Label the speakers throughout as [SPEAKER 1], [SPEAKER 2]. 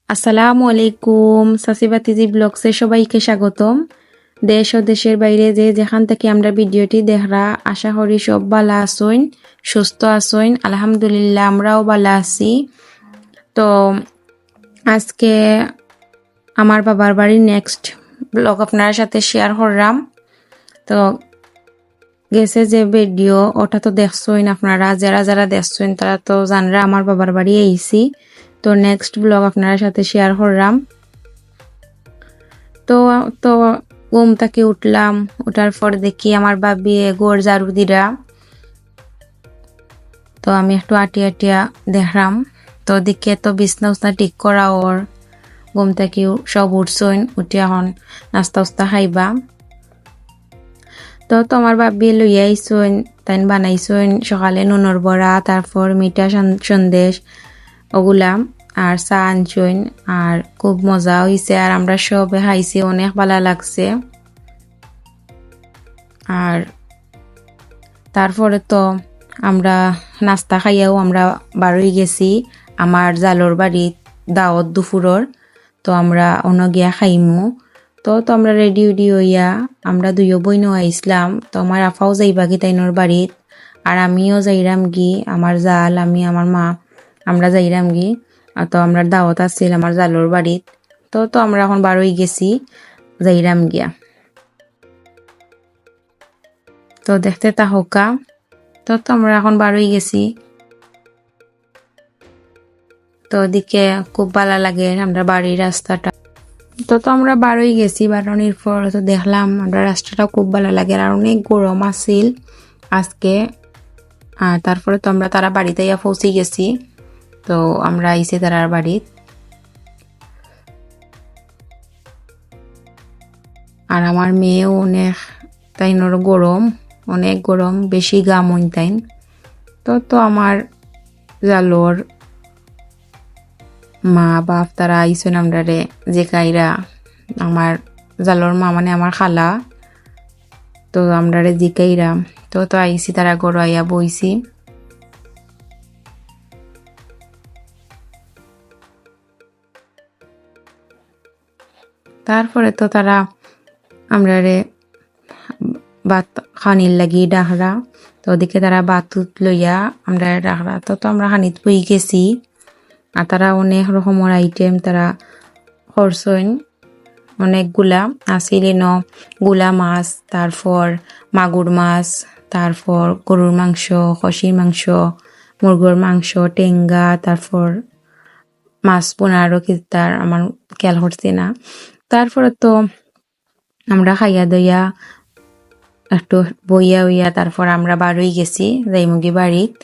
[SPEAKER 1] আসসালামু আলাইকুম সাসিবাতিজি ব্লগসে সবাইকে স্বাগতম। দেশ ও দেশের বাইরে যে যেখান থেকে আমরা ভিডিওটি দেখরা আশা করি সব ভালো আছেন, সুস্থ আছেন। আলহামদুলিল্লাহ আমরাও ভালো আছি। তো আজকে আমার বাবার বাড়ির নেক্সট ব্লগ আপনার সাথে শেয়ার করলাম। তো গেছে যে ভিডিও ওটা তো দেখছেন আপনারা, যারা যারা দেখছেন তারা তো জানরা আমার বাবার বাড়ি আইছি। তো নেক্সট ব্লগ আপনার সাথে শেয়ার করলাম। তো তো ঘুম থেকে উঠলাম, উঠার পর দেখি আমার বাবি গোড় ঝাড়ু দিরা। তো আমি একটু আটিয়া দেখলাম, তো দেখে তো বিছনা উছনা ঠিক করা ওর। ঘুম থেকে সব উঠছইন, উঠে এখন নাস্তা উস্তা খাইবা। তো তোমার বাবি লইয়া আইসইন, তাই বানাইছইন সকালে নুনর বড়া, তারপর মিঠা সন্দেশ ওগুলা, আর চা আনছইন। আর খুব মজা হইছে, আর আমরা সবে খাইছি, অনেক ভালো লাগছে। আর তারপরে তো আমরা নাস্তা খাইয়াও আমরা বাড়ি গেছি আমার জালোর বাড়িত দাওয়াত দুপুরর। তো আমরা অন্য গিয়া খাইমু। তো আমরা রেডি হইয়া আমরা দুইও বইনও আইসলাম। তো আমার আফাও যাইবা কি তাইনোর বাড়িত, আর আমিও যাইরাম গি, আমার জাল আমি আমার মা আমরা যাইরাম গি। তো আমরা দাওয়াত আসছিল আমার জালোর বাড়িত। তো আমরা এখন বাড়ি গেছি, যাইরাম গিয়া। তো দেখতে তাহকা। তো আমরা এখন বাড়ি গেছি। তো ওদিকে খুব ভালো লাগে আমরা বাড়ির রাস্তাটা। তো আমরা বাড়ি গেছি, বাড়ানোর পর তো দেখলাম আমরা রাস্তাটা খুব ভালো লাগে, আর অনেক গরম আছিল আজকে। আর তারপরে তো আমরা তারা বাড়িতে ইয়া পৌঁছে গেছি। তো আমরা আইছি তারার বাড়িত। আর আমার মেয়েও অনেক, তাইনোর গরম, অনেক গরম, বেশি গাম হইন তাইন। তো আমার জালোর মা বাপ তারা আইসেন আমরারে যে কাইরা, আমার জালোর মা মানে আমার খালা। তো আমরারে জিকাইরা তো আইসি, তারা গড় আইয়া বইছি। তারপরে তো তারা আমরারে ভাত খানির লাগি ডাকরা। তো ওদিকে তারা ভাত লইয়া আমরা ডাকরা। তো আমরা খানিত বই গেছি। আর তারা অনেক রকমের আইটেম তারা করছেন, অনেকগুলা আছিল গুলা মাছ, তারপর মাগুর মাছ, তারপর গরুর মাংস, খসির মাংস, মুরগোর মাংস, টেঙ্গা, তারপর মাছ পোনারও তার আমার খেয়াল করছি না। তারপরে তো আমরা খাইয়া দইয়া একটু বইয়া হইয়া তারপর আমরা বাড়ি গেছি, যাইমুগি বাড়িত।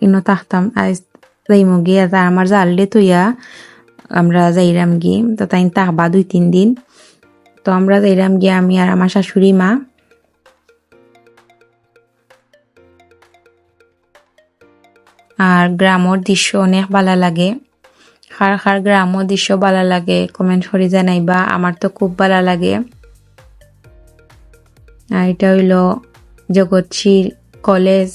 [SPEAKER 1] ইনো তাহতাম আজ যাইমুগি, আর আমার জালডে তুইয়া আমরা যাইরাম গি। তো তাই তাহবা 2-3 দিন। তো আমরা যাইরাম গিয়া আমি আর আমার শাশুড়ি মা। আর গ্রামের দৃশ্য অনেক ভালো লাগে। খার গ্রামের দৃশ্য ভালো লাগে কমেন্ট করে জানাইবা, আমার তো খুব ভালো লাগে। আর এটা হইল জগৎশীল কলেজ।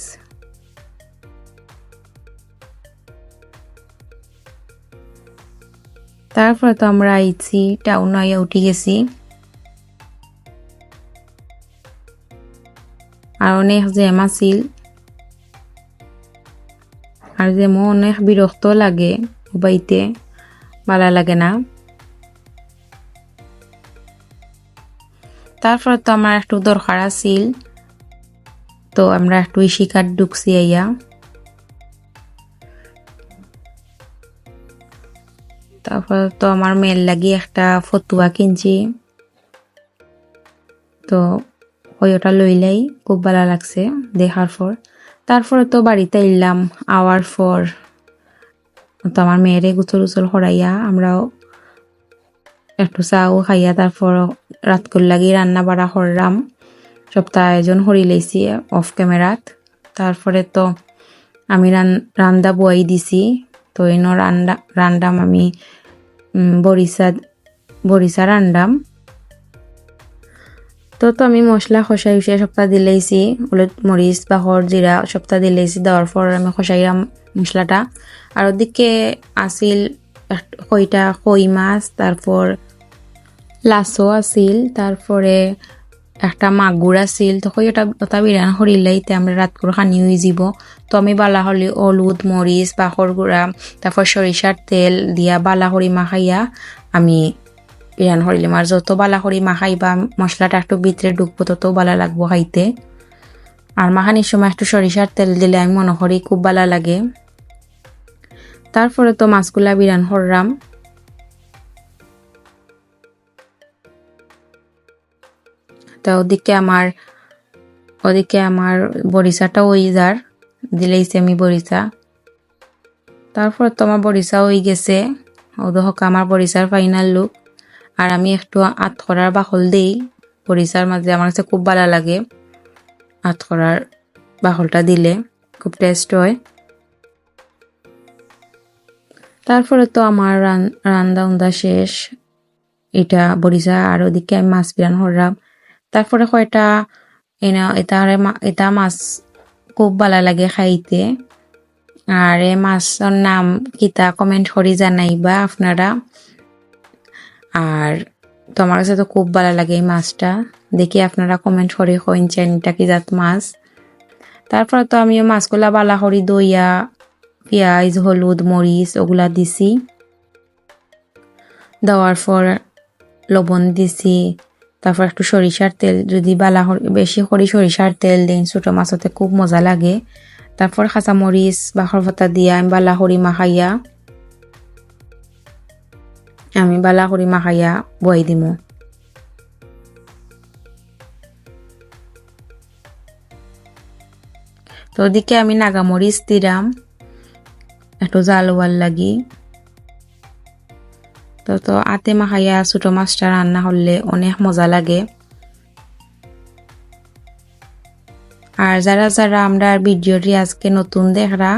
[SPEAKER 1] তারপরে তো আমরা আইছি টাউন আইয়া উঠে গেছি। আর অনেক জ্যাম আছিল, আর যেমন অনেক বিরক্ত লাগে, বাইতে ভালো লাগে না। তারপরে তো আমার একটু দরকার আছিল, তো আমরা একটু শিকার ঢুকছি আইয়া। তারপর তো আমার মেয়ের লাগি একটা ফতুয়া কিনছি। তো ওটা লইলাই খুব ভালো লাগছে দেখার পর। তারপরে তো বাড়িতে এলাম, আওয়ার পর তো আমার মেয়েরে গুছল উছল করাইয়া আমরাও একটু চাও খাইয়া তারপর রাত করে লাগি রান্না বাড়া করলাম। সপ্তাহ আয়োজন করি লাইছি অফ ক্যামেরাত। তারপরে তো আমি রান্দা বয়াই দিছি। তো এনো রান্দাম আমি বরিশা রান্দাম। তো আমি মশলা খসাই সপ্তাহ দিলেইছি, হলুদ মরিচ বাহর জিরা সপ্তাহ দিলেইছি, দেওয়ার পর আমি খসাইরাম মশলাটা। আর ওদিকে আসিল কইটা কই মাছ, তারপর লাসো আসিল, তারপরে একটা মাগুর আসিল। তো ওটা ওটা বিরান হরিলাইতে আমরা রাত করে খানি হয়ে যাব। তো আমি বালা হলুদ মরিচ বাখর গুঁড়া তারপর সরিষার তেল দিয়া বালা হরি মাখাইয়া আমি বিরান হরিলাম। আর যত বালা হরি মাখাইবা মশলাটা একটু ভিতরে ঢুকবো তত বালা লাগবো খাইতে। আর মাখানির সময় একটু সরিষার তেল দিলে আমি মনে করি খুব ভালো লাগে। তারপরে তো মাছগুলা বিরান হররাম। তো ওদিকে আমার বরিশাটা ওই যার দিলেইছে আমি বরিশা। তারপর তো আমার বরিশা হয়ে গেছে। ওদহক আমার বরিশার ফাইনাল লুক। আর আমি একটু আতকরার বাকল দেই বরিশার মাঝে, আমার কাছে খুব ভালো লাগে। আতকরার বাকলটা দিলে খুব টেস্ট হয়। তারপরে তো আমার রান্দা উন্দা শেষ, এটা বরিশা। আর ওদিকে আমি মাছ বিরান হরলাম। তারপরে কয়টা এটা মাছ খুব ভালো লাগে খাইতে। আর এই মাছের নাম কিতা কমেন্ট করি জানাইবা আপনারা। আর তোমার কাছে তো খুব ভালো লাগে এই মাছটা, দেখি আপনারা কমেন্ট করে কইনছেন এটা কি জাত মাছ। তারপরে তো আমি মাছগুলা বালা করি দইয়া পেঁয়াজ হলুদ মরিচ ওগুলা দিছি, দেওয়ার পর লবণ দিছি। তারপর একটু সরিষার তেল যদি বেশি করে সরিষার তেল দিন ছোট মাছতে খুব মজা লাগে। তারপর কাঁচামরিচ বাখর পাতা দিয়া আমি বালা করি মাখাইয়া বই দিমু। তো ওদিকে আমি নাগামরিচ দিলাম একটু জাল ওয়াল লাগি। তো আতে মাখাইয়া ছোট মাছটা রান্না করলে অনেক মজা লাগে। আর যারা আমরা ভিডিওটি আজকে নতুন দেখরা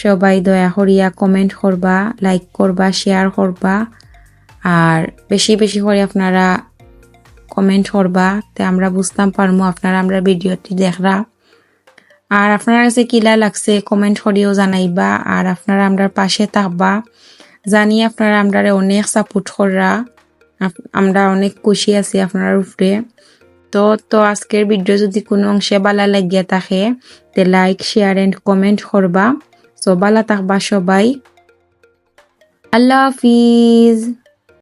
[SPEAKER 1] সবাই দয়া করিয়া কমেন্ট করবা, লাইক করবা, শেয়ার করবা। আর বেশি বেশি করে আপনারা কমেন্ট করবা, তে আমরা বুঝতাম পারমু আপনারা আমরা ভিডিওটি দেখরা। আর আপনার কাছে কিলা লাগছে কমেন্ট করিও জানাইবা। আর আপনারা আমরার পাশে থাকবা, জানি আপনারা আমরারে অনেক সাপোর্ট কররা, আমরা অনেক খুশি আছি আপনার উপরে। তো আজকের ভিডিও যদি কোনো অংশে ভালো লাগিয়া থাকে তে লাইক শেয়ার এন্ড কমেন্ট করবা। সো ভালো থাকবা সবাই, আল্লাহ হাফিজ।